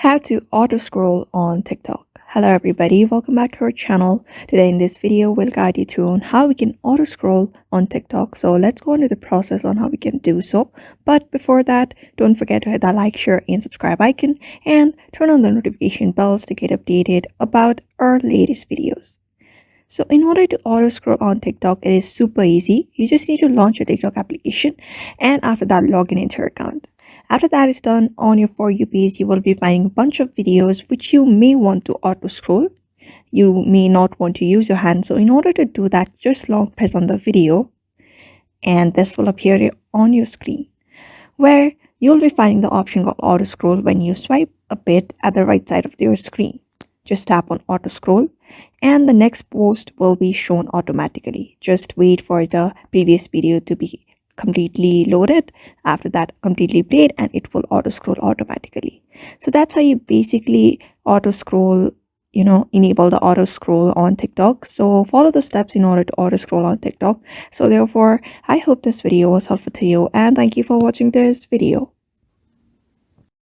How to auto scroll on TikTok. Hello everybody, welcome back to our channel. Today in this video we'll guide you through on how we can auto scroll on TikTok. So let's go into the process on how we can do so. But before that, don't forget to hit that like, share and subscribe icon and turn on the notification bells to get updated about our latest videos. So in order to auto scroll on TikTok, it is super easy. You just need to launch your TikTok application and after that log in into your account. After that is done, on your For You page, you will be finding a bunch of videos which you may want to auto scroll. You may not want to use your hand. So in order to do that, just long press on the video and this will appear on your screen where you'll be finding the option called auto scroll. When you swipe a bit at the right side of your screen, just tap on auto scroll and the next post will be shown automatically. Just wait for the previous video to be completely loaded, after that completely played, and it will auto scroll automatically. So that's how you basically auto scroll, enable the auto scroll on TikTok. So follow the steps in order to auto scroll on TikTok. So therefore, I hope this video was helpful to you and thank you for watching this video.